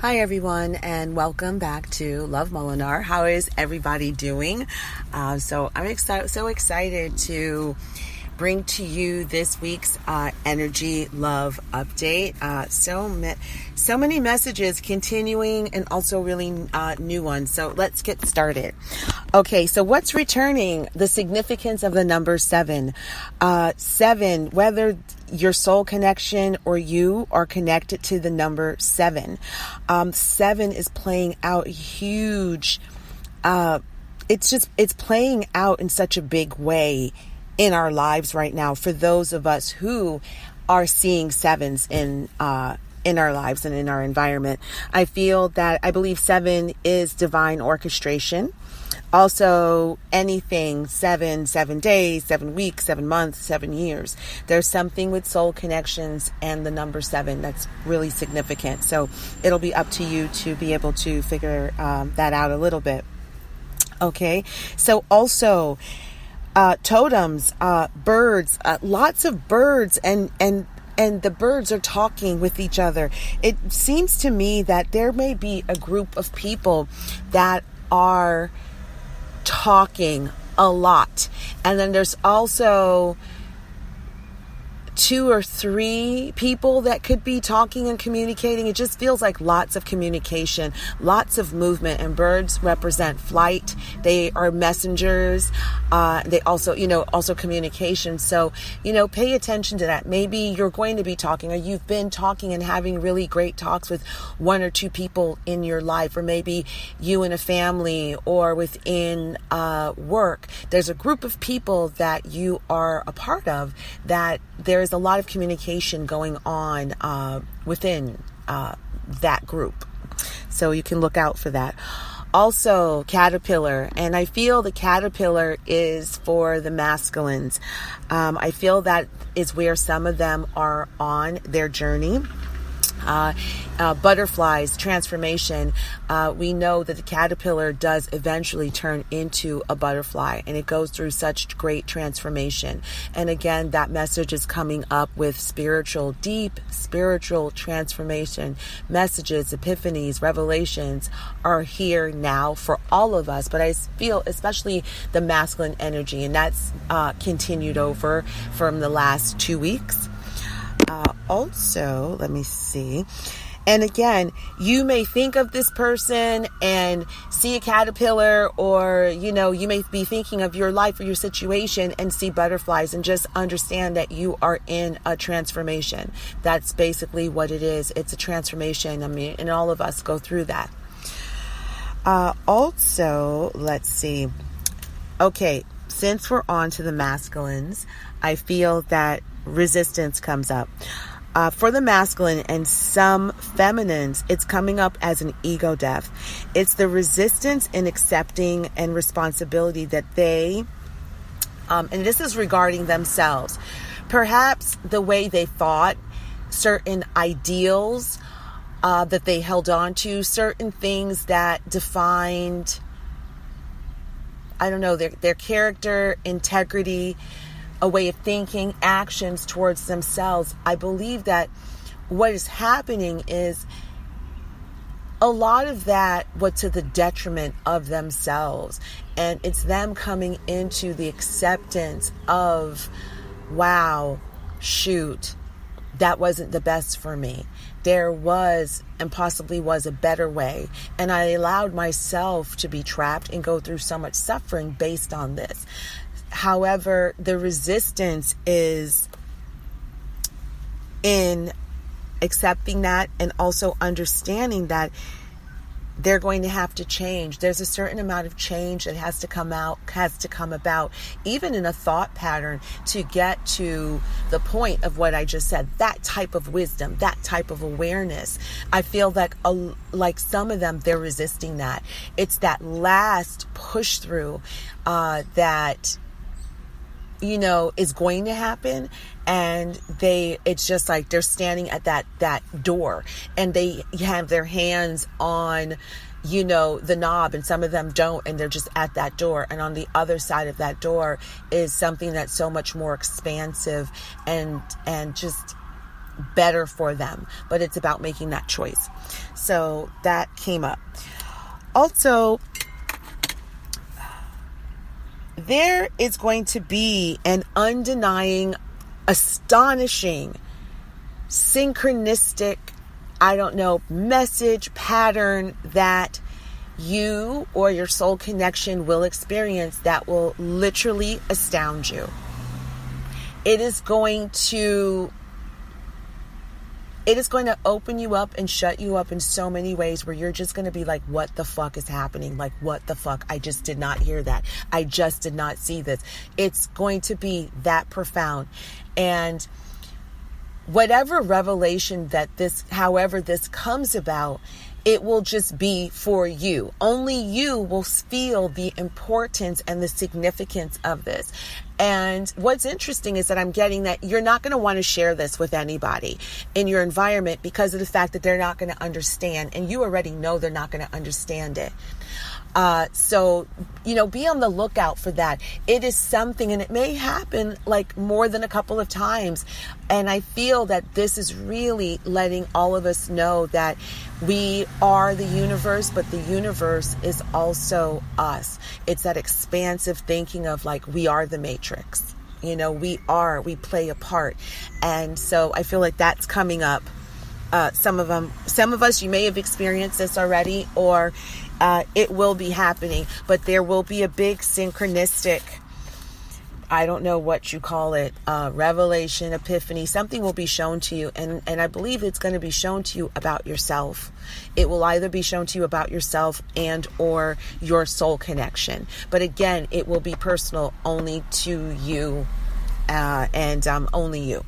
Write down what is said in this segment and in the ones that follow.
Hi everyone, and welcome back to Love Molinar. How is everybody doing? So I'm so excited to bring to you this week's energy love update. So many messages continuing and also really new ones. So let's get started. Okay, so what's returning? The significance of the number 7. 7, whether your soul connection or you are connected to the number 7. 7 is playing out huge. It's playing out in such a big way in our lives right now for those of us who are seeing 7s in our lives and in our environment. I believe 7 is divine orchestration. Also, anything 7 days, 7 weeks, 7 months, 7 years. There's something with soul connections and the number 7 that's really significant. So it'll be up to you to be able to figure that out a little bit. Okay. So also, totems, birds, lots of birds, and the birds are talking with each other. It seems to me that there may be a group of people that are talking a lot. And then there's also 2 or 3 people that could be talking and communicating. It just feels like lots of communication, lots of movement, and birds represent flight. They are messengers. They also communication. So, pay attention to that. Maybe you're going to be talking, or you've been talking and having really great talks with 1 or 2 people in your life, or maybe you and a family, or within work. There's a group of people that you are a part of that there's a lot of communication going on within that group. So you can look out for that. Also, caterpillar. And I feel the caterpillar is for the masculines. I feel that is where some of them are on their journey. Butterflies, transformation. We know that the caterpillar does eventually turn into a butterfly, and it goes through such great transformation. And again, that message is coming up with deep spiritual transformation messages, epiphanies, revelations are here now for all of us. But I feel especially the masculine energy, and that's continued over from the last 2 weeks. Also, let me see. And again, you may think of this person and see a caterpillar, or, you may be thinking of your life or your situation and see butterflies, and just understand that you are in a transformation. That's basically what it is. It's a transformation. And all of us go through that. Also, let's see. Okay, since we're on to the masculines, I feel that resistance comes up. For the masculine and some feminines, it's coming up as an ego death. It's the resistance in accepting and responsibility that they, and this is regarding themselves, perhaps the way they thought, certain ideals that they held on to, certain things that defined, their character, integrity, a way of thinking, actions towards themselves. I believe that what is happening is a lot of that was to the detriment of themselves. And it's them coming into the acceptance of, wow, shoot, that wasn't the best for me. There was and possibly was a better way. And I allowed myself to be trapped and go through so much suffering based on this. However, the resistance is in accepting that and also understanding that they're going to have to change. There's a certain amount of change that has to come about, even in a thought pattern, to get to the point of what I just said, that type of wisdom, that type of awareness. I feel that like some of them, they're resisting that. It's that last push through that is going to happen. And it's just like they're standing at that door, and they have their hands on, the knob, and some of them don't, and they're just at that door. And on the other side of that door is something that's so much more expansive and just better for them, but it's about making that choice. So that came up. Also, there is going to be an undenying, astonishing, synchronistic, message pattern that you or your soul connection will experience that will literally astound you. It is going to open you up and shut you up in so many ways where you're just going to be like, what the fuck is happening? Like, what the fuck? I just did not hear that. I just did not see this. It's going to be that profound. And whatever revelation however this comes about, it will just be for you. Only you will feel the importance and the significance of this. And what's interesting is that I'm getting that you're not going to want to share this with anybody in your environment because of the fact that they're not going to understand. And you already know they're not going to understand it. So, be on the lookout for that. It is something, and it may happen like more than a couple of times. And I feel that this is really letting all of us know that we are the universe, but the universe is also us. It's that expansive thinking of like, we are the matrix. We play a part. And so I feel like that's coming up. Some of us, you may have experienced this already, or it will be happening, but there will be a big synchronistic, I don't know what you call it, revelation, epiphany. Something will be shown to you, and I believe it's going to be shown to you about yourself. It will either be shown to you about yourself and or your soul connection. But again, it will be personal only to you, and only you.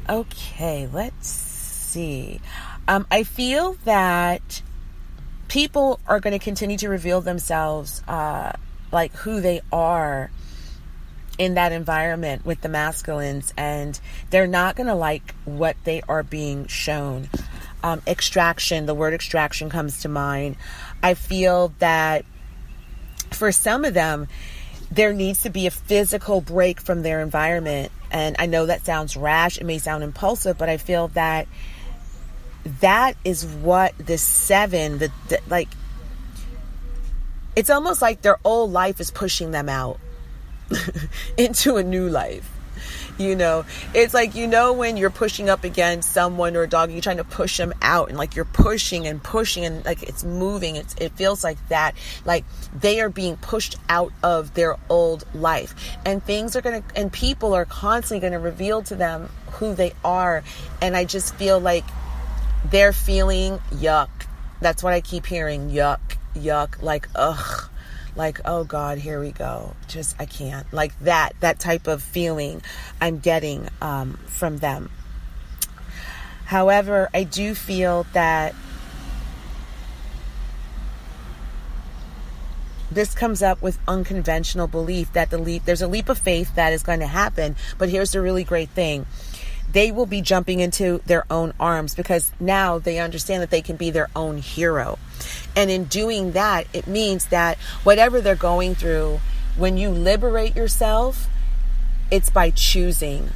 Okay, let's see. I feel that people are going to continue to reveal themselves, like who they are in that environment with the masculines, and they're not going to like what they are being shown. Extraction, the word extraction comes to mind. I feel that for some of them, there needs to be a physical break from their environment. And I know that sounds rash. It may sound impulsive, but I feel that is what the 7, it's almost like their old life is pushing them out into a new life. It's like, when you're pushing up against someone or a dog, you're trying to push them out, and like you're pushing and like it's moving. It feels like that, like they are being pushed out of their old life, and and people are constantly going to reveal to them who they are. And I just feel like they're feeling yuck. That's what I keep hearing. Yuck, like, ugh. Like, oh God, here we go. Just, I can't. Like that type of feeling I'm getting from them. However, I do feel that this comes up with unconventional belief, that there's a leap of faith that is going to happen. But here's the really great thing. They will be jumping into their own arms because now they understand that they can be their own hero. And in doing that, it means that whatever they're going through, when you liberate yourself, it's by choosing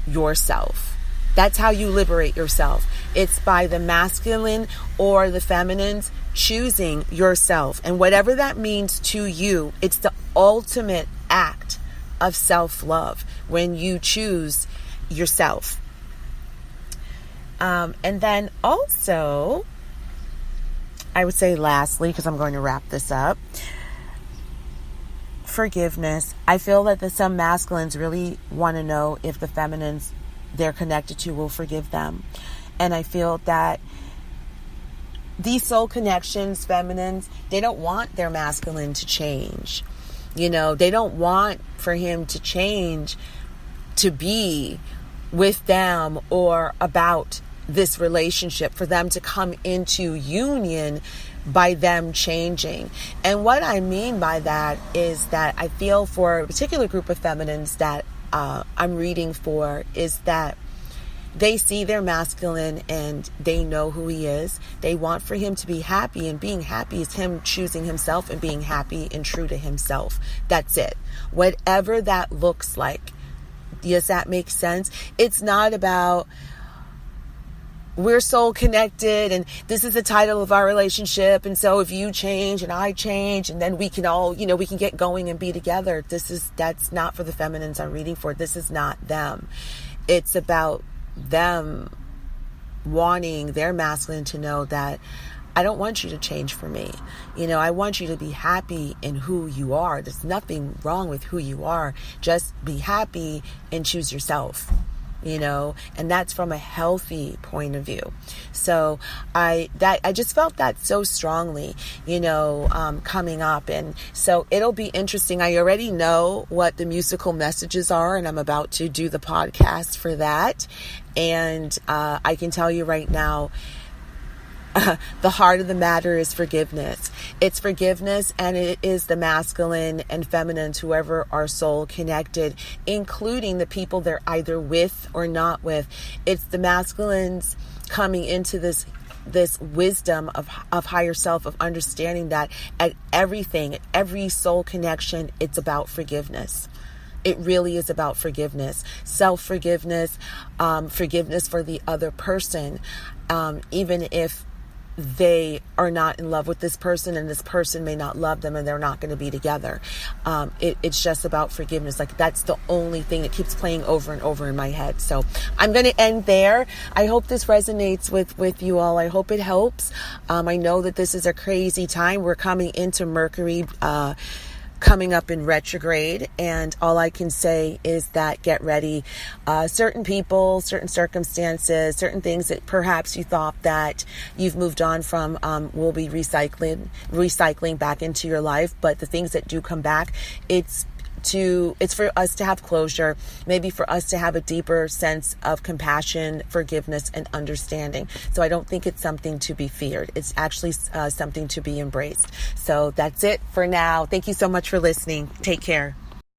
yourself. That's how you liberate yourself. It's by the masculine or the feminines choosing yourself. And whatever that means to you, it's the ultimate act of self-love when you choose yourself. And then also, I would say lastly, because I'm going to wrap this up, forgiveness. I feel that some masculines really want to know if the feminines they're connected to will forgive them. And I feel that these soul connections, feminines, they don't want their masculine to change. They don't want for him to change to be with them or about this relationship, for them to come into union by them changing. And what I mean by that is that I feel for a particular group of feminines that I'm reading for is that they see their masculine and they know who he is. They want for him to be happy, and being happy is him choosing himself and being happy and true to himself. That's it. Whatever that looks like, Does that make sense? It's not about we're soul connected and this is the title of our relationship. And so if you change and I change, and then we can all, we can get going and be together. That's not for the feminines I'm reading for. This is not them. It's about them wanting their masculine to know that I don't want you to change for me. I want you to be happy in who you are. There's nothing wrong with who you are. Just be happy and choose yourself. And that's from a healthy point of view. So I just felt that so strongly, coming up. And so it'll be interesting. I already know what the musical messages are, and I'm about to do the podcast for that. And I can tell you right now, the heart of the matter is forgiveness. It's forgiveness, and it is the masculine and feminine, whoever are soul connected, including the people they're either with or not with. It's the masculines coming into this wisdom of higher self, of understanding that at everything, at every soul connection, it's about forgiveness. It really is about forgiveness, self-forgiveness, forgiveness for the other person, even if they are not in love with this person and this person may not love them and they're not going to be together. It's just about forgiveness. Like, that's the only thing that keeps playing over and over in my head. So I'm going to end there. I hope this resonates with you all. I hope it helps. I know that this is a crazy time. We're coming into Mercury, coming up in retrograde, and all I can say is that get ready. Certain people, certain circumstances, certain things that perhaps you thought that you've moved on from will be recycling back into your life. But the things that do come back, it's for us to have closure, maybe for us to have a deeper sense of compassion, forgiveness, and understanding. So I don't think it's something to be feared. It's actually something to be embraced. So that's it for now. Thank you so much for listening. Take care.